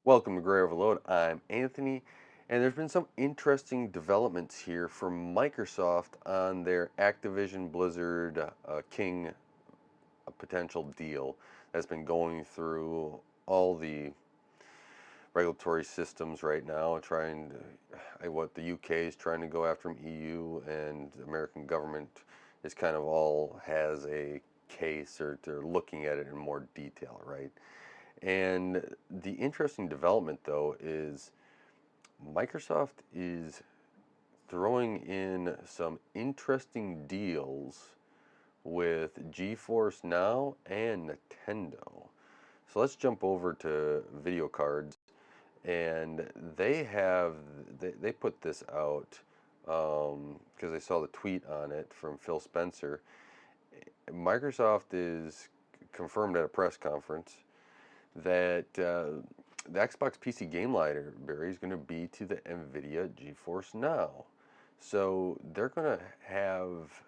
Welcome to Gray Overload. I'm Anthony, and there's been some interesting developments here from Microsoft on their Activision Blizzard King potential deal that's been going through all the regulatory systems right now, trying to, what the UK is trying to go after from EU, and the American government is kind of all has a case, or they're looking at it in more detail, right? And the interesting development, though, is Microsoft is throwing in some interesting deals with GeForce Now and Nintendo. So let's jump over to video cards, and they put this out because I saw the tweet on it from Phil Spencer. Microsoft is confirmed at a press conference that the Xbox PC game library is going to be to the NVIDIA GeForce Now. So they're going to have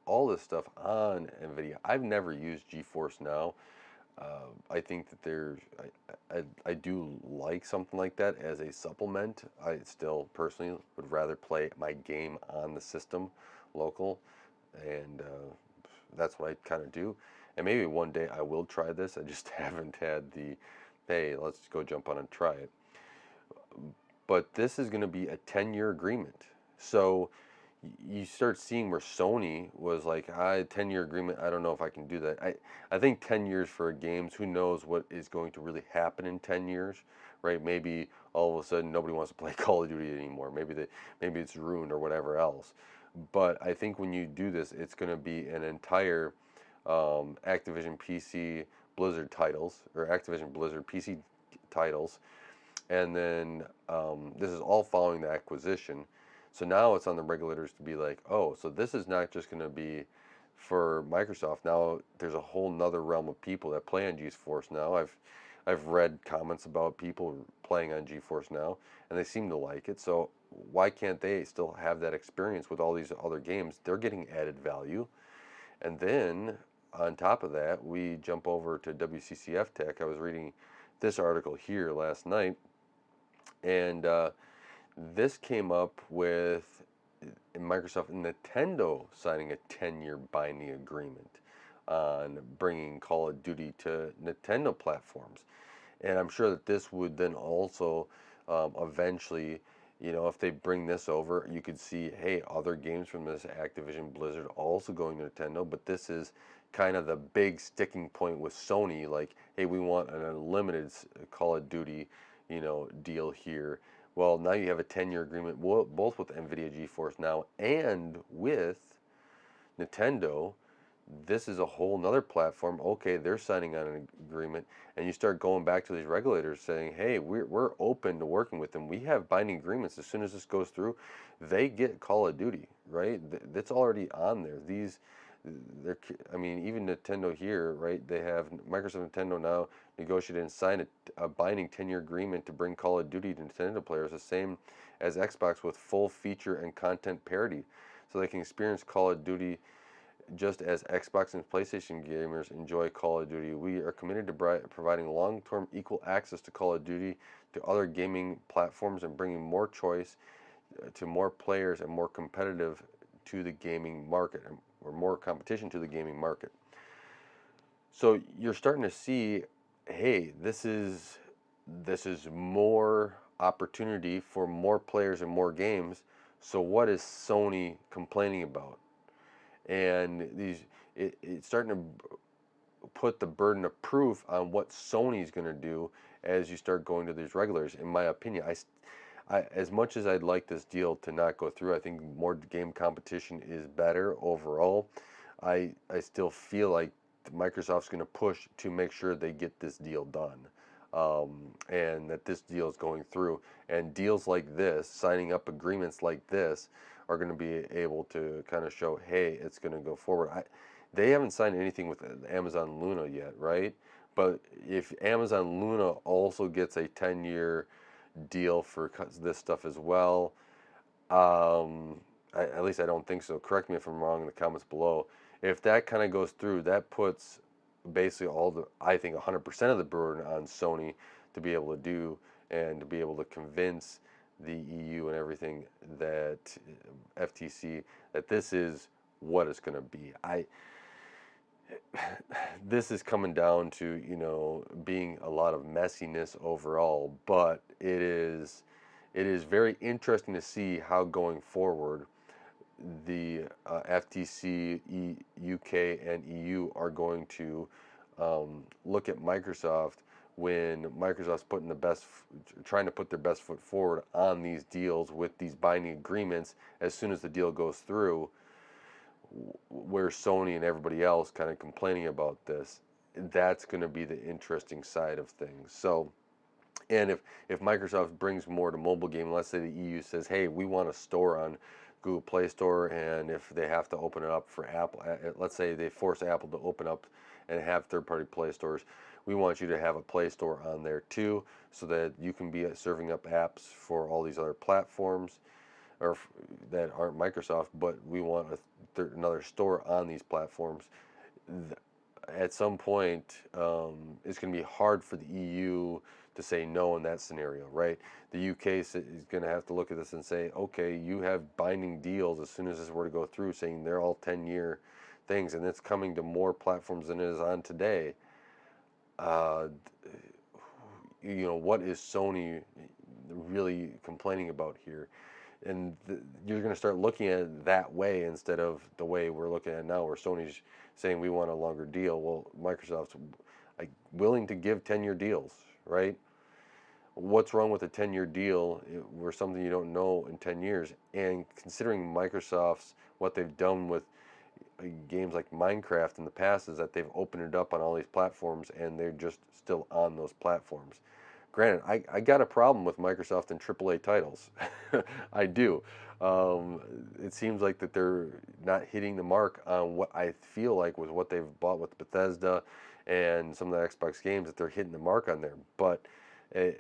all this stuff on NVIDIA. I've never used GeForce Now. I think that I do like something like that as a supplement. I still personally would rather play my game on the system local, and that's what I kind of do. And maybe one day I will try this. I just haven't had the, hey, let's go jump on and try it. But this is going to be a 10-year agreement. So you start seeing where Sony was like, 10-year agreement, I don't know if I can do that. I think 10 years for games, who knows what is going to really happen in 10 years, right? Maybe all of a sudden nobody wants to play Call of Duty anymore. Maybe it's ruined or whatever else. But I think when you do this, it's going to be an entire Activision PC Blizzard titles, or Activision Blizzard PC titles, and then this is all following the acquisition. So now it's on the regulators to be like, oh, so this is not just going to be for Microsoft. Now there's a whole nother realm of people that play on GeForce Now. I've read comments about people playing on GeForce Now, and they seem to like it. So why can't they still have that experience with all these other games? They're getting added value. And then on top of that, we jump over to WCCF Tech. I was reading this article here last night, and this came up with Microsoft and Nintendo signing a 10-year binding agreement on bringing Call of Duty to Nintendo platforms. And I'm sure that this would then also eventually, if they bring this over, you could see, hey, other games from this Activision Blizzard also going to Nintendo. But this is kind of the big sticking point with Sony, like, hey, we want an unlimited Call of Duty, deal here. Well, now you have a 10-year agreement both with NVIDIA GeForce Now and with Nintendo. This is a whole nother platform. Okay, they're signing on an agreement, and you start going back to these regulators saying, hey, we're open to working with them. We have binding agreements. As soon as this goes through, they get Call of Duty, right? That's already on there. I mean, even Nintendo here, right? They have Microsoft Nintendo now negotiated and signed a binding 10-year agreement to bring Call of Duty to Nintendo players, the same as Xbox, with full feature and content parity, so they can experience Call of Duty just as Xbox and PlayStation gamers enjoy Call of Duty. We are committed to providing long-term equal access to Call of Duty to other gaming platforms and bringing more choice to more players and more competitive to the gaming market, or more competition to the gaming market. So you're starting to see, hey, this is more opportunity for more players and more games. So what is Sony complaining about? And it's starting to put the burden of proof on what Sony's going to do as you start going to these regulators. In my opinion, as much as I'd like this deal to not go through, I think more game competition is better overall. I still feel like Microsoft's going to push to make sure they get this deal done, and that this deal is going through. And deals like this, signing up agreements like this, are going to be able to kind of show, hey, it's going to go forward. They haven't signed anything with Amazon Luna yet, right? But if Amazon Luna also gets a 10-year deal for this stuff as well, at least I don't think so. Correct me if I'm wrong in the comments below. If that kind of goes through, that puts basically I think 100% of the burden on Sony to be able to do and to be able to convince the EU and everything that FTC that this is what it's going to be. This is coming down to, being a lot of messiness overall, but it is very interesting to see how going forward the FTC, UK, and EU are going to look at Microsoft when Microsoft's trying to put their best foot forward on these deals with these binding agreements as soon as the deal goes through, where Sony and everybody else kind of complaining about this. That's going to be the interesting side of things. So, and if Microsoft brings more to mobile gaming, let's say the EU says, hey, we want a store on Google Play Store, and if they have to open it up for Apple, let's say they force Apple to open up and have third-party Play Stores, we want you to have a Play Store on there too, so that you can be serving up apps for all these other platforms or that aren't Microsoft, but we want another store on these platforms. At some point, it's going to be hard for the EU to say no in that scenario, right? The UK is going to have to look at this and say, okay, you have binding deals as soon as this were to go through, saying they're all 10-year things, and it's coming to more platforms than it is on today. Uh, what is Sony really complaining about here? And you're going to start looking at it that way instead of the way we're looking at it now, where Sony's saying we want a longer deal. Well, Microsoft's like willing to give 10-year deals, right? What's wrong with a 10-year deal where something you don't know in 10 years? And considering Microsoft's what they've done with games like Minecraft in the past is that they've opened it up on all these platforms and they're just still on those platforms. Granted, I got a problem with Microsoft and AAA titles. I do. It seems like that they're not hitting the mark on what I feel like was what they've bought with Bethesda and some of the Xbox games, that they're hitting the mark on there. But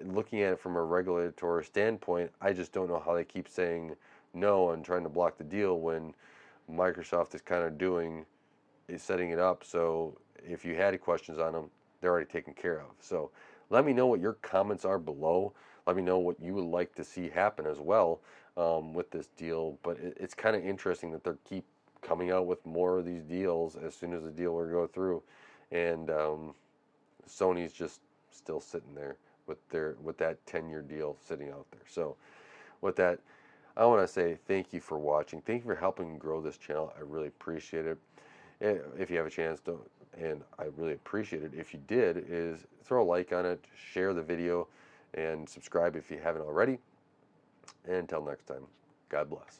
looking at it from a regulatory standpoint, I just don't know how they keep saying no and trying to block the deal when Microsoft is kind of setting it up. So if you had questions on them, they're already taken care of. So let me know what your comments are below. Let me know what you would like to see happen as well with this deal. But it's kind of interesting that they keep coming out with more of these deals as soon as the deal will go through, and Sony's just still sitting there with that 10-year deal sitting out there. So with that, I want to say thank you for watching. Thank you for helping grow this channel. I really appreciate it. If you have a chance, and I really appreciate it if you did, is throw a like on it, share the video, and subscribe if you haven't already. And until next time, God bless.